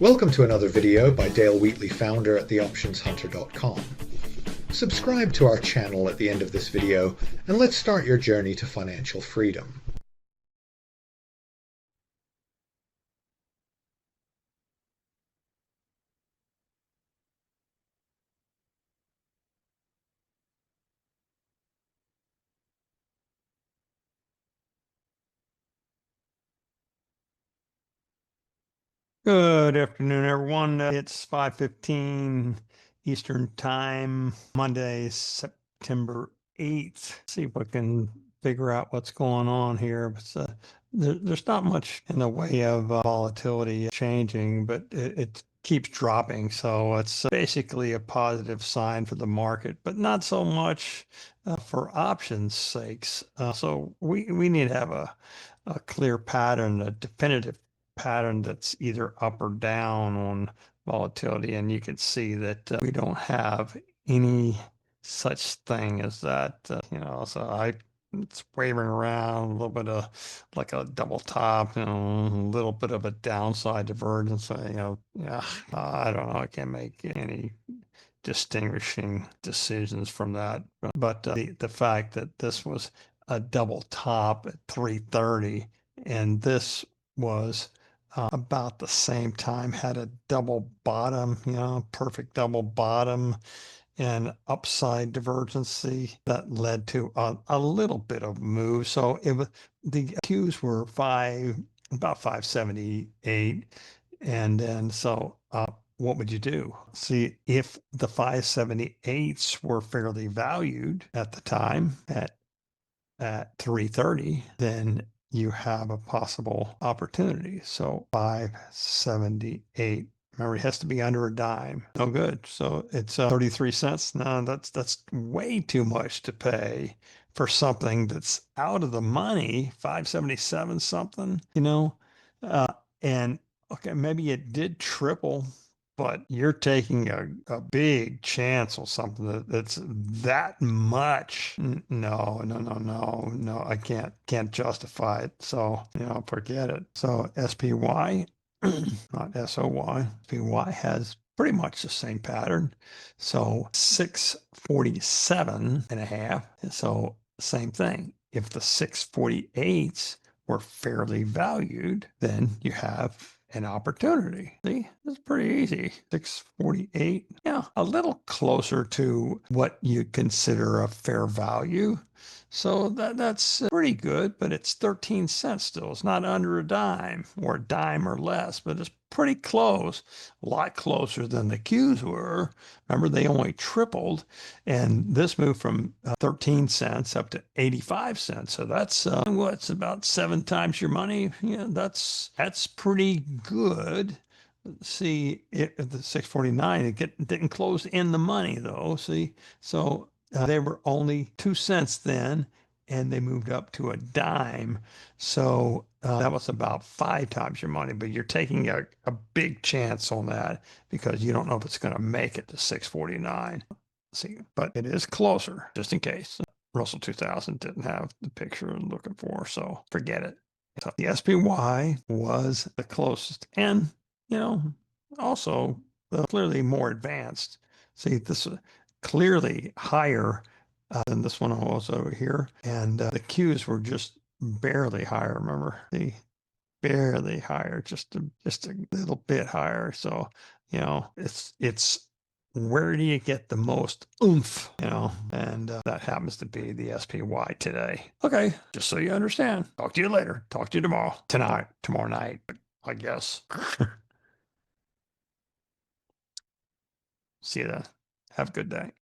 Welcome to another video by Dale Wheatley, founder at theoptionshunter.com. Subscribe to our channel at the end of this video, and let's start your journey to financial freedom. Good afternoon, everyone. It's 5:15 Eastern Time, Monday, September 8th. See if we can figure out what's going on here. There's not much in the way of volatility changing, but it keeps dropping. So it's basically a positive sign for the market, but not so much for options' sakes. So we need to have a clear pattern, a definitive pattern that's either up or down on volatility, and you can see that we don't have any such thing as that. So it's wavering around a little bit of like a double top, a little bit of a downside divergence. Yeah, I don't know. I can't make any distinguishing decisions from that. But the fact that this was a double top at 330 and this was about the same time, had a double bottom, perfect double bottom and upside divergency that led to a little bit of move. So the Qs were about 578. And then what would you do? See, if the 578s were fairly valued at the time at 330, then you have a possible opportunity. So 578. Remember, it has to be under a dime. No good. So it's 33 cents. No, that's way too much to pay for something that's out of the money, 577 something, and okay, maybe it did triple, but you're taking a big chance on something that's that much. No, I can't justify it. So, forget it. So SPY, not SOY, SPY has pretty much the same pattern. So 647 and a half. So same thing. If the 648s were fairly valued, then you have an opportunity. See, it's pretty easy. 648, yeah, a little closer to what you consider a fair value. So that's pretty good, but it's 13 cents still. It's not under a dime or a dime or less, but it's pretty close, a lot closer than the Qs were. Remember, they only tripled, and this moved from 13 cents up to 85 cents. So that's what's about 7 times your money. Yeah, that's pretty good. See, the 649, it didn't close in the money though. See, so they were only 2 cents then, and they moved up to a dime. So that was about 5 times your money, but you're taking a big chance on that because you don't know if it's going to make it to 649. See, but it is closer, just in case. Russell 2000 didn't have the picture I'm looking for, so forget it. So the SPY was the closest, and also clearly more advanced. See, this is clearly higher than this one was over here, and the Qs were just barely higher. Remember, the barely higher, just a little bit higher. So it's where do you get the most oomph, and that happens to be the SPY today. Okay, just so you understand. Talk to you later. Talk to you tomorrow night, I guess. See you then. Have a good day.